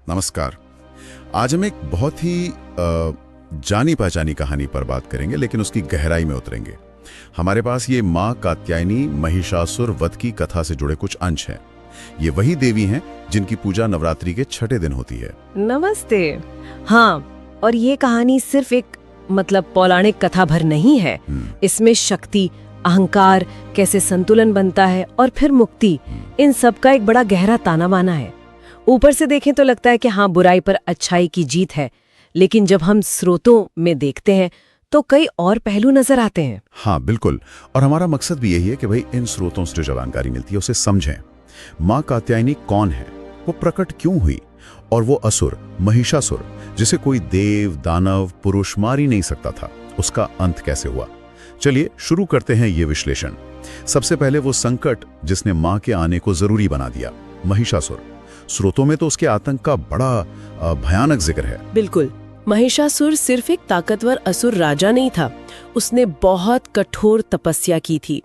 नमस्कार। आज हम एक बहुत ही जानी पहचानी कहानी पर बात करेंगे, लेकिन उसकी गहराई में उतरेंगे। हमारे पास ये माँ कात्यायनी महिषासुर वध की कथा से जुड़े कुछ अंश हैं। ये वही देवी हैं जिनकी पूजा नवरात्रि के छठे दिन होती है। नमस्ते। हाँ, और ये कहानी सिर्फ एक पौराणिक कथा भर नहीं है। इसमें शक्ति, अहंकार, कैसे संतुलन बनता है और फिर मुक्ति, इन सब का एक बड़ा गहरा ताना बाना है। ऊपर से देखें तो लगता है कि हाँ, बुराई पर अच्छाई की जीत है, लेकिन जब हम स्रोतों में देखते हैं तो कई और पहलू नजर आते हैं। हाँ बिल्कुल, और हमारा मकसद भी यही है कि भाई इन स्रोतों से जो जानकारी मिलती है उसे समझें। माँ कात्यायनी कौन है, वो प्रकट क्यों हुई, और वो असुर महिषासुर जिसे कोई देव, दानव, पुरुष मार ही नहीं सकता था, उसका अंत कैसे हुआ। चलिए शुरू करते हैं ये विश्लेषण। सबसे पहले वो संकट जिसने माँ के आने को जरूरी बना दिया, महिषासुर। स्रोतों में तो उसके आतंक का बड़ा भयानक जिक्र है। बिल्कुल, महिषासुर सिर्फ एक ताकतवर असुर राजा नहीं था, उसने बहुत कठोर तपस्या की थी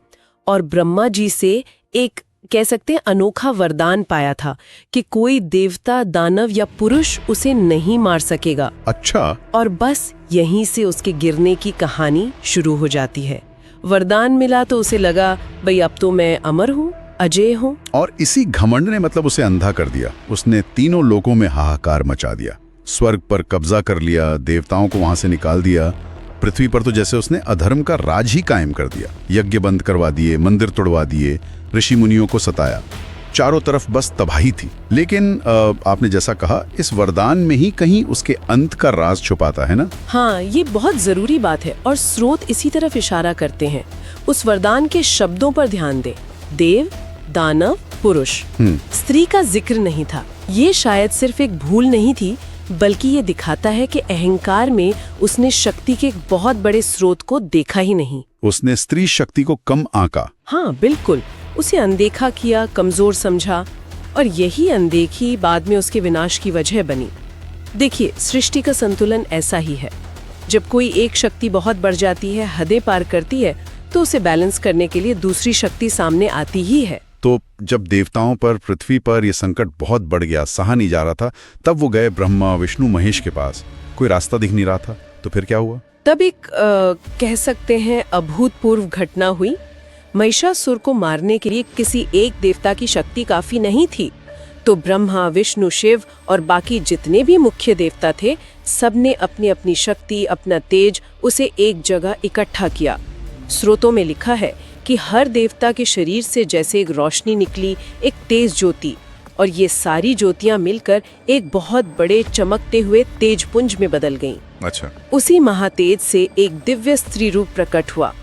और ब्रह्मा जी से एक कह सकते हैं अनोखा वरदान पाया था कि कोई देवता, दानव या पुरुष उसे नहीं मार सकेगा। अच्छा। और बस यहीं से उसके गिरने की कहानी शुरू हो जाती है। वरदान मिला तो उसे लगा भाई अब तो मैं अमर हूँ, अजय हूँ। और इसी घमंड ने उसे अंधा कर दिया। उसने तीनों लोकों में हाहाकार मचा दिया। स्वर्ग पर कब्जा कर लिया, देवताओं को वहां से निकाल दिया। पृथ्वी पर तो जैसे उसने अधर्म का राज ही कायम कर दिया। यज्ञ बंद करवा दिए, मंदिर तोड़वा दिए, ऋषि मुनियों को सताया। चारों तरफ बस तबाही थी। लेकिन आपने जैसा कहा, इस वरदान में ही कहीं उसके अंत का राज छुपाता है ना। हाँ, ये बहुत जरूरी बात है और स्रोत इसी तरफ इशारा करते हैं। उस वरदान के शब्दों पर ध्यान दें। देव, दानव, पुरुष, स्त्री का जिक्र नहीं था। ये शायद सिर्फ एक भूल नहीं थी, बल्कि ये दिखाता है कि अहंकार में उसने शक्ति के एक बहुत बड़े स्रोत को देखा ही नहीं। उसने स्त्री शक्ति को कम आंका। हाँ बिल्कुल, उसे अनदेखा किया, कमजोर समझा, और यही अनदेखी बाद में उसके विनाश की वजह बनी। देखिए, सृष्टि का संतुलन ऐसा ही है। जब कोई एक शक्ति बहुत बढ़ जाती है, हदें पार करती है, तो उसे बैलेंस करने के लिए दूसरी शक्ति सामने आती ही है। तो जब देवताओं पर, पृथ्वी पर यह संकट बहुत बढ़ गया, सहा नहीं जा रहा था, तब वो गए ब्रह्मा, विष्णु, महेश के पास। कोई रास्ता दिख नहीं रहा था, तो फिर क्या हुआ? तब एक कह सकते हैं अभूतपूर्व घटना हुई। महिषासुर को मारने के लिए किसी एक देवता की शक्ति काफी नहीं थी, तो ब्रह्मा, विष्णु, शिव और बाकी जितने भी मुख्य देवता थे, सबने अपनी अपनी शक्ति, अपना तेज उसे एक जगह इकट्ठा किया। स्रोतों में लिखा है कि हर देवता के शरीर से जैसे एक रोशनी निकली, एक तेज ज्योति, और ये सारी ज्योतियां मिलकर एक बहुत बड़े चमकते हुए तेजपुंज में बदल गईं। अच्छा। उसी महातेज से एक दिव्य स्त्री रूप प्रकट हुआ।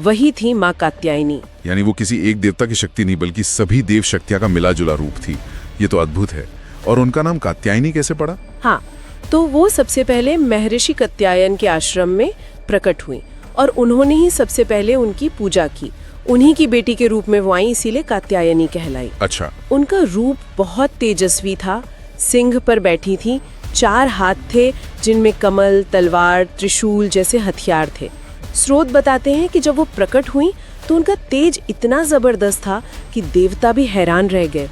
वही थी माँ कात्यायनी। यानी वो किसी एक देवता की शक्ति नहीं, बल्कि सभी देव शक्तियां का मिला जुला रूप थी। ये तो अद्भुत है। और उनका नाम कात्यायनी कैसे पड़ा? हाँ, तो वो सबसे पहले महर्षि कात्यायन के आश्रम में प्रकट हुई और उन्होंने ही सबसे पहले उनकी पूजा की। उन्हीं की बेटी के रूप में वो आई, इसीलिए कात्यायनी कहलाई। अच्छा। उनका रूप बहुत तेजस्वी था। सिंह पर बैठी थी, 4 हाथ थे जिनमें कमल, तलवार, त्रिशूल जैसे हथियार थे। स्रोत बताते हैं कि जब वो प्रकट हुई तो उनका तेज इतना जबरदस्त था कि देवता भी हैरान रह गए।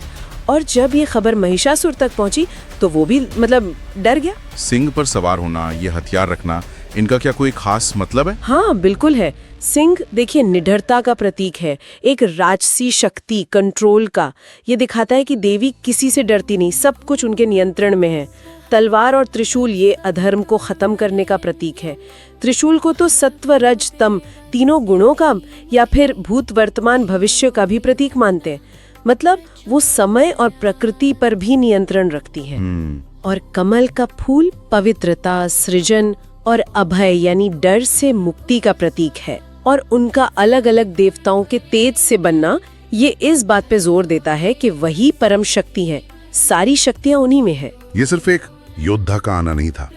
और जब ये खबर महिषासुर तक पहुंची तो वो भी डर गया। सिंह पर सवार होना, ये हथियार रखना, इनका क्या कोई खास मतलब है? हाँ बिल्कुल है। सिंह देखिए निडरता का प्रतीक है, एक राजसी शक्ति, कंट्रोल का। ये दिखाता है कि देवी किसी से डरती नहीं, सब कुछ उनके नियंत्रण में है। तलवार और त्रिशूल ये अधर्म को खत्म करने का प्रतीक है। त्रिशूल को तो सत्व, रज, तम तीनों गुणों का या फिर भूत, वर्तमान, भविष्य का भी प्रतीक मानते हैं। मतलब वो समय और प्रकृति पर भी नियंत्रण रखती है। और कमल का फूल पवित्रता, सृजन और अभय यानी डर से मुक्ति का प्रतीक है। और उनका अलग अलग देवताओं के तेज से बनना ये इस बात पे जोर देता है कि वही परम शक्ति है, सारी शक्तियां उन्हीं में है। ये सिर्फ एक योद्धा का आना नहीं था,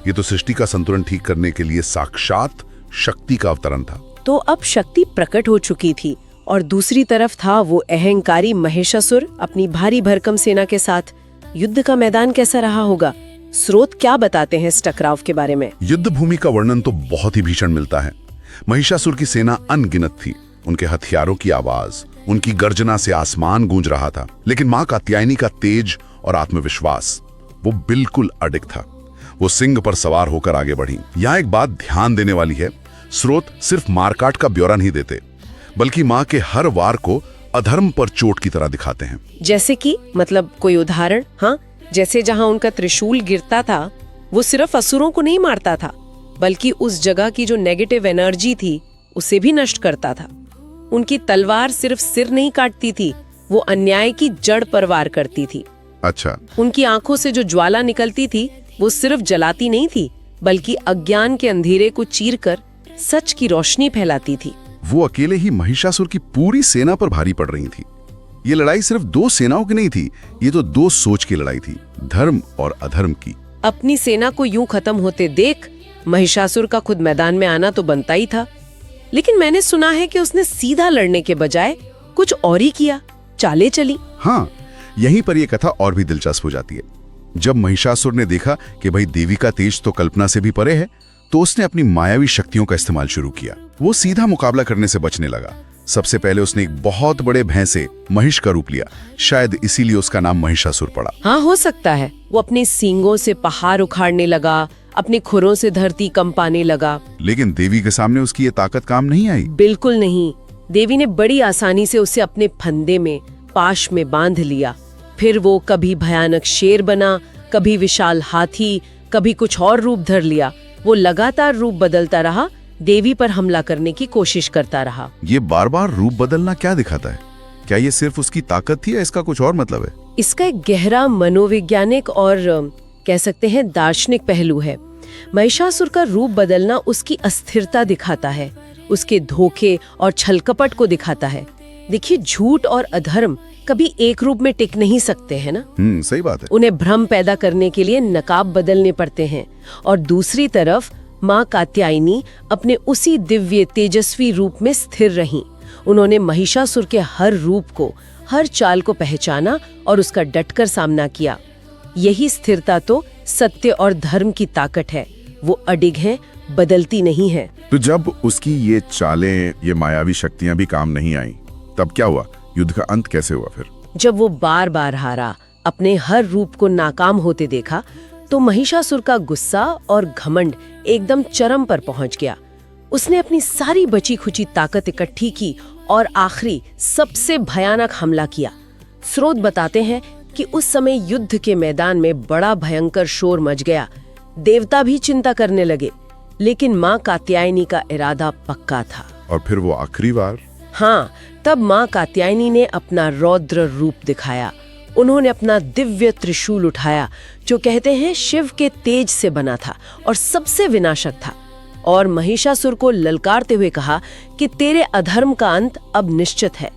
ये तो सृष्टि का संतुलन ठीक करने के लिए साक्षात शक्ति का अवतरण था। तो अब शक्ति प्रकट हो चुकी थी और दूसरी तरफ था वो अहंकारी महिषासुर अपनी भारी भरकम सेना के साथ। युद्ध का मैदान कैसा रहा होगा? स्रोत क्या बताते हैं इस टकराव के बारे में? युद्ध भूमि का वर्णन तो बहुत ही भीषण मिलता है। महिषासुर की सेना अनगिनत थी। उनके हथियारों की आवाज, उनकी गर्जना से आसमान गूंज रहा था। लेकिन मां कात्यायनी का तेज और आत्मविश्वास, वो बिल्कुल अडिग था। वो सिंह पर सवार होकर आगे बढ़ी। यहाँ एक बात ध्यान देने वाली है, स्रोत सिर्फ मारकाट का ब्यौरा नहीं देते, बल्कि माँ के हर वार को अधर्म पर चोट की तरह दिखाते हैं। जैसे कि मतलब कोई उदाहरण? हाँ, जैसे जहाँ उनका त्रिशूल गिरता था, वो सिर्फ असुरों को नहीं मारता था, बल्कि उस जगह की जो नेगेटिव एनर्जी थी उसे भी नष्ट करता था। उनकी तलवार सिर्फ सिर नहीं काटती थी, वो अन्याय की जड़ पर वार करती थी। अच्छा। उनकी आंखों से जो ज्वाला निकलती थी वो सिर्फ जलाती नहीं थी, बल्कि अज्ञान के अंधेरे को चीरकर सच की रोशनी फैलाती थी। वो अकेले ही महिषासुर की पूरी सेना पर भारी पड़ रही थी। ये लड़ाई सिर्फ दो सेनाओं की नहीं थी, ये तो दो सोच की लड़ाई थी, धर्म और अधर्म की। अपनी सेना को यूं खत्म होते देख महिषासुर का खुद मैदान में आना तो बनता ही था, लेकिन मैंने सुना है कि उसने सीधा लड़ने के बजाय कुछ और ही किया, चालें चली। हाँ, यहीं पर यह कथा और भी दिलचस्प हो जाती है। जब महिषासुर ने देखा कि भाई देवी का तेज तो कल्पना से भी परे है, तो उसने अपनी मायावी शक्तियों का इस्तेमाल शुरू किया। वो सीधा मुकाबला करने से बचने लगा। सबसे पहले उसने एक बहुत बड़े भैंस से महिष का रूप लिया, शायद इसीलिए उसका नाम महिषासुर पड़ा। हाँ, हो सकता है। वो अपने सींगों से पहाड़ उखाड़ने लगा, अपने खुरों से धरती कंपाने लगा। लेकिन देवी के सामने उसकी ये ताकत काम नहीं आई। बिल्कुल नहीं। देवी ने बड़ी आसानी से उसे अपने फंदे में, पाश में बांध लिया। फिर वो कभी भयानक शेर बना, कभी विशाल हाथी, कभी कुछ और रूप धर लिया। वो लगातार रूप बदलता रहा, देवी पर हमला करने की कोशिश करता रहा। ये बार बार रूप बदलना क्या दिखाता है? क्या ये सिर्फ उसकी ताकत थी या इसका कुछ और मतलब है? इसका एक गहरा मनोवैज्ञानिक और कह सकते हैं दार्शनिक पहलू है। महिषासुर का रूप बदलना उसकी अस्थिरता दिखाता है, उसके धोखे और छलकपट को दिखाता है। देखिए, झूठ और अधर्म कभी एक रूप में टिक नहीं सकते हैं ना। सही बात है। उन्हें भ्रम पैदा करने के लिए नकाब बदलने पड़ते हैं। और दूसरी तरफ माँ कात्यायनी अपने उसी दिव्य तेजस्वी रूप में स्थिर रहीं। उन्होंने महिषासुर के हर रूप को, हर चाल को पहचाना और उसका डटकर सामना किया। यही स्थिरता तो सत्य और धर्म की ताकत है। वो अडिग है, बदलती नहीं है। तो जब उसकी ये चालें, ये मायावी शक्तियां भी काम नहीं आई, तब क्या हुआ? युद्ध का अंत कैसे हुआ फिर? जब वो बार बार हारा, अपने हर रूप को नाकाम होते देखा, तो महिषासुर का गुस्सा और घमंड एकदम चरम पर पहुंच गया। उसने अपनी सारी बची खुची ताकत इकट्ठी की और आखिरी सबसे भयानक हमला किया। स्रोत बताते हैं कि उस समय युद्ध के मैदान में बड़ा भयंकर शोर मच गया। देवता भी चिंता करने लगे, लेकिन माँ कात्यायनी का इरादा पक्का था। और फिर वो आखिरी बार? हाँ, तब माँ कात्यायनी ने अपना रौद्र रूप दिखाया। उन्होंने अपना दिव्य त्रिशूल उठाया, जो कहते हैं शिव के तेज से बना था और सबसे विनाशक था, और महिषासुर को ललकारते हुए कहा कि तेरे अधर्म का अंत अब निश्चित है।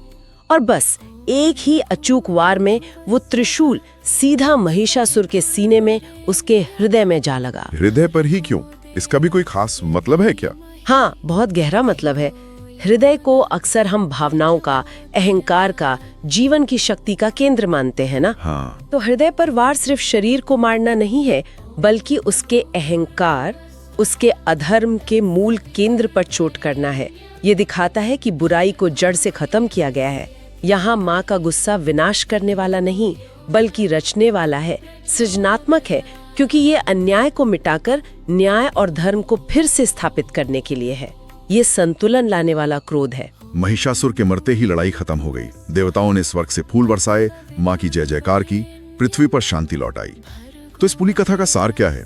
और बस एक ही अचूक वार में वो त्रिशूल सीधा महिषासुर के सीने में, उसके हृदय में जा लगा। हृदय पर ही क्यों? इसका भी कोई खास मतलब है क्या? हाँ, बहुत गहरा मतलब है। हृदय को अक्सर हम भावनाओं का, अहंकार का, जीवन की शक्ति का केंद्र मानते हैं ना। हाँ। तो हृदय पर वार सिर्फ शरीर को मारना नहीं है, बल्कि उसके अहंकार, उसके अधर्म के मूल केंद्र पर चोट करना है। ये दिखाता है कि बुराई को जड़ से खत्म किया गया है। यहाँ माँ का गुस्सा विनाश करने वाला नहीं, बल्कि रचने वाला है, सृजनात्मक है, क्योंकि ये अन्याय को मिटाकर न्याय और धर्म को फिर से स्थापित करने के लिए है। ये संतुलन लाने वाला क्रोध है। महिषासुर के मरते ही लड़ाई खत्म हो गई। देवताओं ने स्वर्ग से फूल बरसाए, माँ की जय जयकार की, पृथ्वी पर शांति लौट आई। तो इस पूरी कथा का सार क्या है?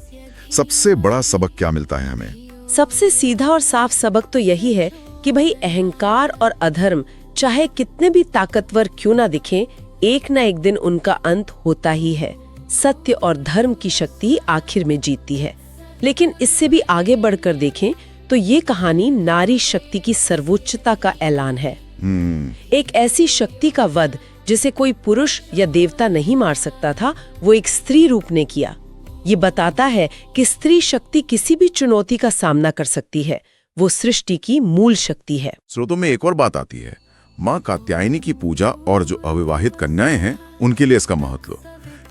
सबसे बड़ा सबक क्या मिलता है हमें? सबसे सीधा और साफ सबक तो यही है कि भाई, अहंकार और अधर्म चाहे कितने भी ताकतवर क्यों ना दिखें, एक ना एक दिन उनका अंत होता ही है। सत्य और धर्म की शक्ति आखिर में जीतती है। लेकिन इससे भी आगे बढ़कर देखें तो ये कहानी नारी शक्ति की सर्वोच्चता का ऐलान है। एक ऐसी शक्ति का वध जिसे कोई पुरुष या देवता नहीं मार सकता था, वो एक स्त्री रूप ने किया। ये बताता है कि स्त्री शक्ति किसी भी चुनौती का सामना कर सकती है। वो सृष्टि की मूल शक्ति है। स्रोतों में एक और बात आती है, माँ कात्यायनी की पूजा और जो अविवाहित कन्याएं हैं उनके लिए इसका महत्व।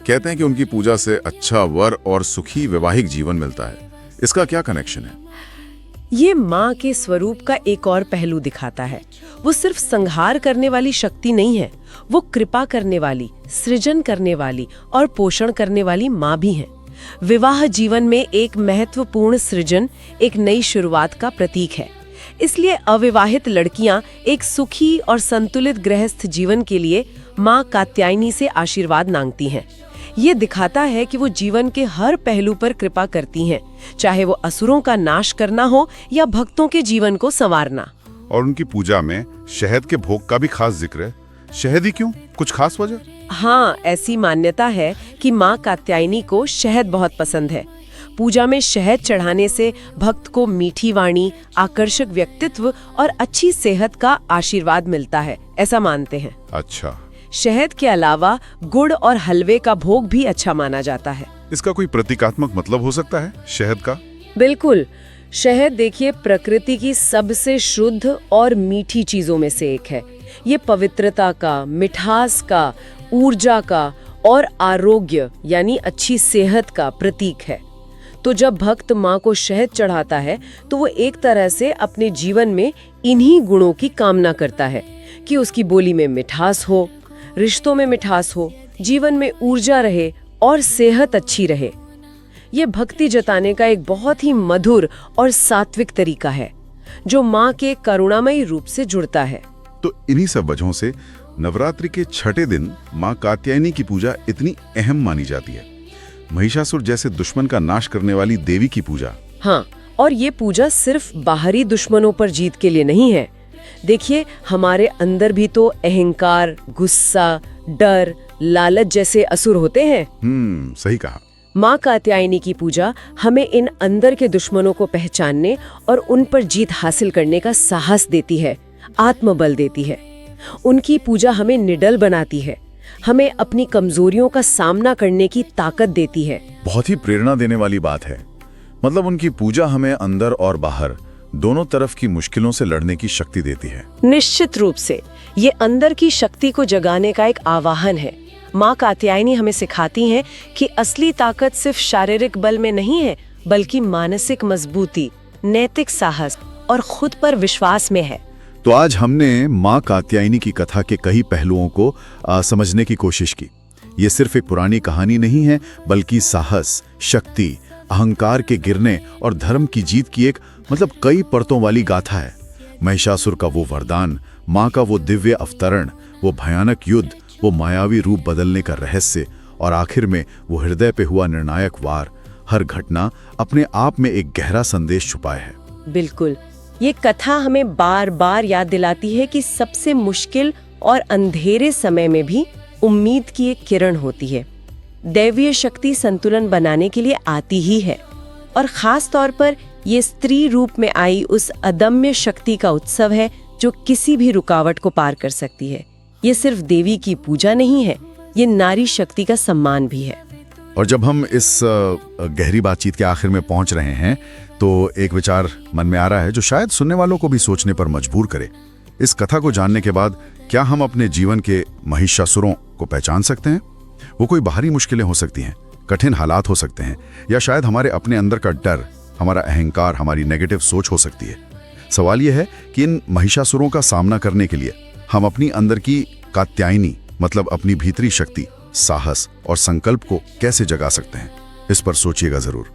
कहते हैं कि उनकी पूजा से अच्छा वर और सुखी वैवाहिक जीवन मिलता है। इसका क्या कनेक्शन है? ये माँ के स्वरूप का एक और पहलू दिखाता है। वो सिर्फ संहार करने वाली शक्ति नहीं है, वो कृपा करने वाली, सृजन करने वाली और पोषण करने वाली माँ भी है। विवाह जीवन में एक महत्वपूर्ण सृजन, एक नई शुरुआत का प्रतीक है। इसलिए अविवाहित लड़कियां एक सुखी और संतुलित गृहस्थ जीवन के लिए माँ कात्यायनी से आशीर्वाद मांगती हैं। ये दिखाता है कि वो जीवन के हर पहलू पर कृपा करती हैं, चाहे वो असुरों का नाश करना हो या भक्तों के जीवन को संवारना। और उनकी पूजा में शहद के भोग का भी खास जिक्र है। शहद ही क्यों? कुछ खास वजह? हाँ, ऐसी मान्यता है कि माँ कात्यायनी को शहद बहुत पसंद है। पूजा में शहद चढ़ाने से भक्त को मीठी वाणी, आकर्षक व्यक्तित्व और अच्छी सेहत का आशीर्वाद मिलता है, ऐसा मानते हैं। अच्छा, शहद के अलावा गुड़ और हलवे का भोग भी अच्छा माना जाता है। इसका कोई प्रतीकात्मक मतलब हो सकता है शहद का? बिल्कुल। शहद देखिए प्रकृति की सबसे शुद्ध और मीठी चीजों में से एक है। ये पवित्रता का, मिठास का, ऊर्जा का और आरोग्य यानी अच्छी सेहत का प्रतीक है। तो जब भक्त माँ को शहद चढ़ाता है तो वो एक तरह से अपने जीवन में इन्हीं गुणों की कामना करता है कि उसकी बोली में मिठास हो, रिश्तों में मिठास हो, जीवन में ऊर्जा रहे और सेहत अच्छी रहे। ये भक्ति जताने का एक बहुत ही मधुर और सात्विक तरीका है जो माँ के करुणामयी रूप से जुड़ता है। तो इन्हीं सब वजहों से नवरात्रि के छठे दिन माँ कात्यायनी की पूजा इतनी अहम मानी जाती है। महिषासुर जैसे दुश्मन का नाश करने वाली देवी की पूजा। हाँ, और ये पूजा सिर्फ बाहरी दुश्मनों पर जीत के लिए नहीं है। देखिए, हमारे अंदर भी तो अहंकार, गुस्सा, डर, लालच जैसे असुर होते हैं। सही कहा। माँ कात्यायनी की पूजा हमें इन अंदर के दुश्मनों को पहचानने और उन पर जीत हासिल करने का साहस देती है, आत्मबल देती है। उनकी पूजा हमें निडर बनाती है, हमें अपनी कमजोरियों का सामना करने की ताकत देती है। बहुत ही प्रेरणा देने वाली बात है। मतलब उनकी पूजा हमें अंदर और बाहर दोनों तरफ की मुश्किलों से लड़ने की शक्ति देती है। निश्चित रूप से ये अंदर की शक्ति को जगाने का एक आवाहन है। माँ कात्यायनी हमें सिखाती हैं कि असली ताकत सिर्फ शारीरिक बल में नहीं है, बल्कि मानसिक मजबूती, नैतिक साहस और खुद पर विश्वास में है। तो आज हमने माँ कात्यायनी की कथा के कई पहलुओं को समझने की कोशिश की। ये सिर्फ एक पुरानी कहानी नहीं है, बल्कि साहस, शक्ति, अहंकार के गिरने और धर्म की जीत की एक कई परतों वाली गाथा है। महिषासुर का वो वरदान, माँ का वो दिव्य अवतरण, वो भयानक युद्ध, वो मायावी रूप बदलने का रहस्य और आखिर में वो हृदय पे हुआ निर्णायक वार। हर घटना अपने आप में एक गहरा संदेश छुपाए है। बिल्कुल, ये कथा हमें बार बार याद दिलाती है कि सबसे मुश्किल और अंधेरे समय में भी उम्मीद की एक किरण होती है। दैवीय शक्ति संतुलन बनाने के लिए आती ही है, और खास तौर पर ये स्त्री रूप में आई उस अदम्य शक्ति का उत्सव है जो किसी भी रुकावट को पार कर सकती है। ये सिर्फ देवी की पूजा नहीं है, ये नारी शक्ति का सम्मान भी है। और जब हम इस गहरी बातचीत के आखिर में पहुंच रहे हैं तो एक विचार मन में आ रहा है जो शायद सुनने वालों को भी सोचने पर मजबूर करे। इस कथा को जानने के बाद क्या हम अपने जीवन के महिषासुरों को पहचान सकते हैं? वो कोई बाहरी मुश्किलें हो सकती हैं, कठिन हालात हो सकते हैं, या शायद हमारे अपने अंदर का डर, हमारा अहंकार, हमारी नेगेटिव सोच हो सकती है। सवाल यह है कि इन महिषासुरों का सामना करने के लिए हम अपनी अंदर की कात्यायनी अपनी भीतरी शक्ति, साहस और संकल्प को कैसे जगा सकते हैं? इस पर सोचिएगा जरूर।